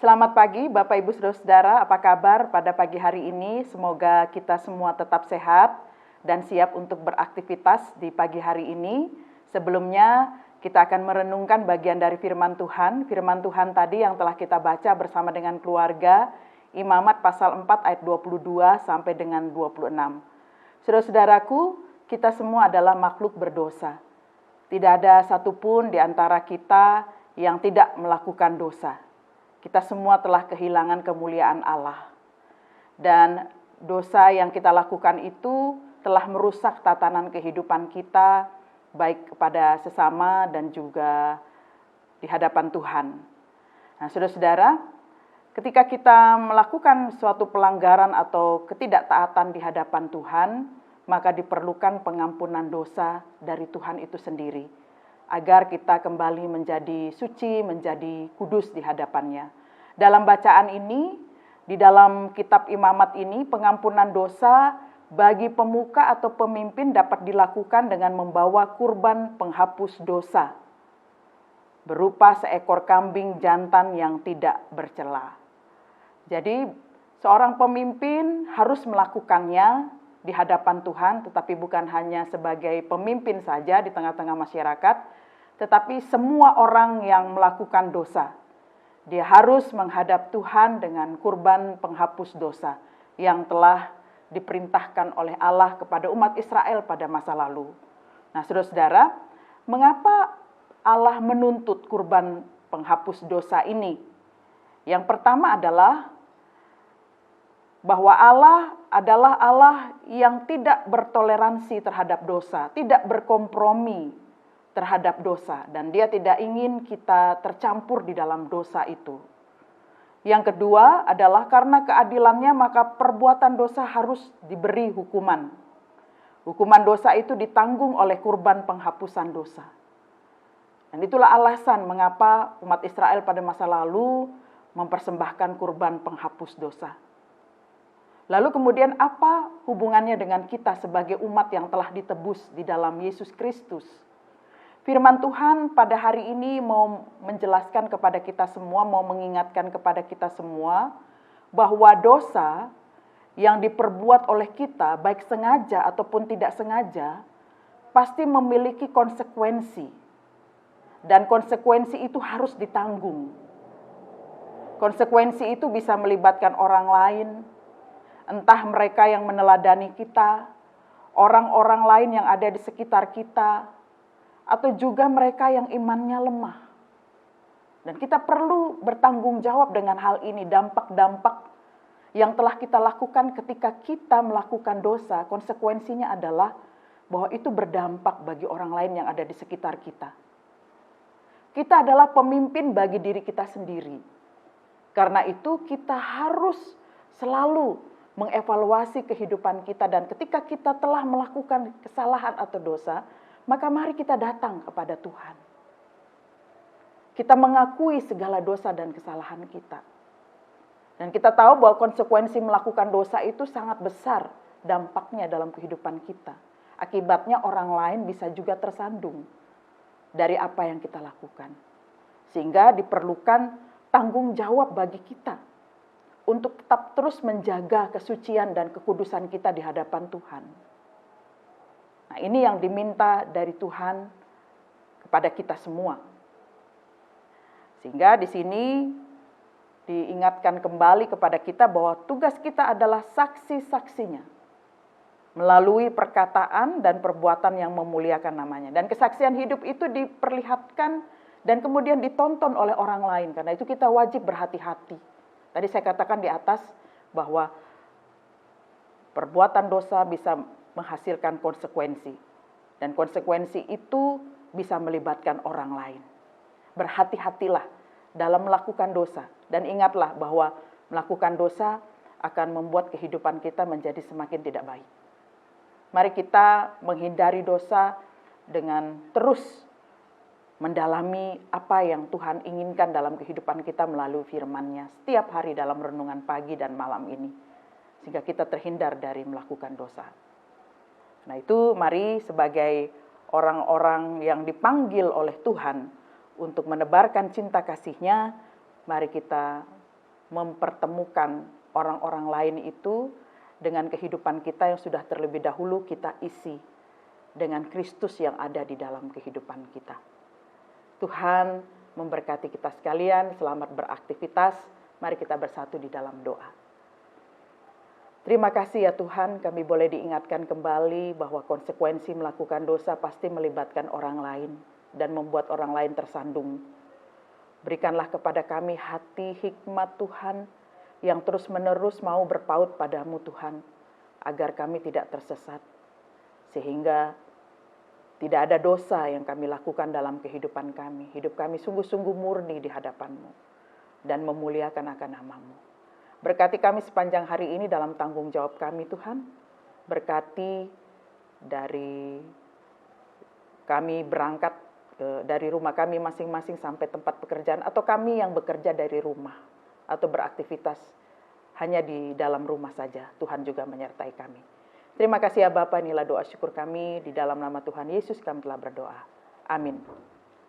Selamat pagi Bapak Ibu Saudara-saudara, apa kabar pada pagi hari ini? Semoga kita semua tetap sehat dan siap untuk beraktivitas di pagi hari ini. Sebelumnya kita akan merenungkan bagian dari firman Tuhan. Firman Tuhan tadi yang telah kita baca bersama dengan keluarga, Imamat pasal 4 ayat 22 sampai dengan 26. Saudara-saudaraku, kita semua adalah makhluk berdosa. Tidak ada satupun di antara kita yang tidak melakukan dosa. Kita semua telah kehilangan kemuliaan Allah. Dan dosa yang kita lakukan itu telah merusak tatanan kehidupan kita, baik kepada sesama dan juga di hadapan Tuhan. Nah, saudara-saudara, ketika kita melakukan suatu pelanggaran atau ketidaktaatan di hadapan Tuhan, maka diperlukan pengampunan dosa dari Tuhan itu sendiri, agar kita kembali menjadi suci, menjadi kudus di hadapannya. Dalam bacaan ini, di dalam kitab Imamat ini, pengampunan dosa bagi pemuka atau pemimpin dapat dilakukan dengan membawa kurban penghapus dosa, berupa seekor kambing jantan yang tidak bercela. Jadi, seorang pemimpin harus melakukannya di hadapan Tuhan, tetapi bukan hanya sebagai pemimpin saja di tengah-tengah masyarakat, tetapi semua orang yang melakukan dosa, dia harus menghadap Tuhan dengan kurban penghapus dosa yang telah diperintahkan oleh Allah kepada umat Israel pada masa lalu. Nah, saudara-saudara, mengapa Allah menuntut kurban penghapus dosa ini? Yang pertama adalah bahwa Allah adalah Allah yang tidak bertoleransi terhadap dosa, tidak berkompromi terhadap dosa, dan Dia tidak ingin kita tercampur di dalam dosa itu. Yang kedua adalah karena keadilannya, maka perbuatan dosa harus diberi hukuman. Hukuman dosa itu ditanggung oleh kurban penghapusan dosa. Dan itulah alasan mengapa umat Israel pada masa lalu mempersembahkan kurban penghapus dosa. Lalu kemudian apa hubungannya dengan kita sebagai umat yang telah ditebus di dalam Yesus Kristus? Firman Tuhan pada hari ini mau menjelaskan kepada kita semua, mau mengingatkan kepada kita semua bahwa dosa yang diperbuat oleh kita, baik sengaja ataupun tidak sengaja, pasti memiliki konsekuensi. Dan konsekuensi itu harus ditanggung. Konsekuensi itu bisa melibatkan orang lain, entah mereka yang meneladani kita, orang-orang lain yang ada di sekitar kita, atau juga mereka yang imannya lemah. Dan kita perlu bertanggung jawab dengan hal ini, dampak-dampak yang telah kita lakukan ketika kita melakukan dosa, konsekuensinya adalah bahwa itu berdampak bagi orang lain yang ada di sekitar kita. Kita adalah pemimpin bagi diri kita sendiri. Karena itu kita harus selalu mengevaluasi kehidupan kita, dan ketika kita telah melakukan kesalahan atau dosa, maka mari kita datang kepada Tuhan. Kita mengakui segala dosa dan kesalahan kita. Dan kita tahu bahwa konsekuensi melakukan dosa itu sangat besar dampaknya dalam kehidupan kita. Akibatnya orang lain bisa juga tersandung dari apa yang kita lakukan. Sehingga diperlukan tanggung jawab bagi kita untuk tetap terus menjaga kesucian dan kekudusan kita di hadapan Tuhan. Nah, ini yang diminta dari Tuhan kepada kita semua. Sehingga di sini diingatkan kembali kepada kita bahwa tugas kita adalah saksi-saksinya melalui perkataan dan perbuatan yang memuliakan namanya. Dan kesaksian hidup itu diperlihatkan dan kemudian ditonton oleh orang lain. Karena itu kita wajib berhati-hati. Tadi saya katakan di atas bahwa perbuatan dosa bisa menghasilkan konsekuensi. Dan konsekuensi itu bisa melibatkan orang lain. Berhati-hatilah dalam melakukan dosa. Dan ingatlah bahwa melakukan dosa akan membuat kehidupan kita menjadi semakin tidak baik. Mari kita menghindari dosa dengan terus mendalami apa yang Tuhan inginkan dalam kehidupan kita melalui firman-Nya setiap hari dalam renungan pagi dan malam ini. Sehingga kita terhindar dari melakukan dosa. Nah itu mari sebagai orang-orang yang dipanggil oleh Tuhan untuk menebarkan cinta kasih-Nya, mari kita mempertemukan orang-orang lain itu dengan kehidupan kita yang sudah terlebih dahulu kita isi dengan Kristus yang ada di dalam kehidupan kita. Tuhan memberkati kita sekalian, selamat beraktivitas. Mari kita bersatu di dalam doa. Terima kasih ya Tuhan, kami boleh diingatkan kembali bahwa konsekuensi melakukan dosa pasti melibatkan orang lain dan membuat orang lain tersandung. Berikanlah kepada kami hati hikmat Tuhan yang terus-menerus mau berpaut padamu Tuhan, agar kami tidak tersesat. Sehingga tidak ada dosa yang kami lakukan dalam kehidupan kami. Hidup kami sungguh-sungguh murni di hadapan-Mu dan memuliakan akan nama-Mu. Berkati kami sepanjang hari ini dalam tanggung jawab kami Tuhan. Berkati dari kami berangkat dari rumah kami masing-masing sampai tempat pekerjaan, atau kami yang bekerja dari rumah atau beraktivitas hanya di dalam rumah saja. Tuhan juga menyertai kami. Terima kasih ya Bapa, inilah doa syukur kami. Di dalam nama Tuhan Yesus kami telah berdoa. Amin.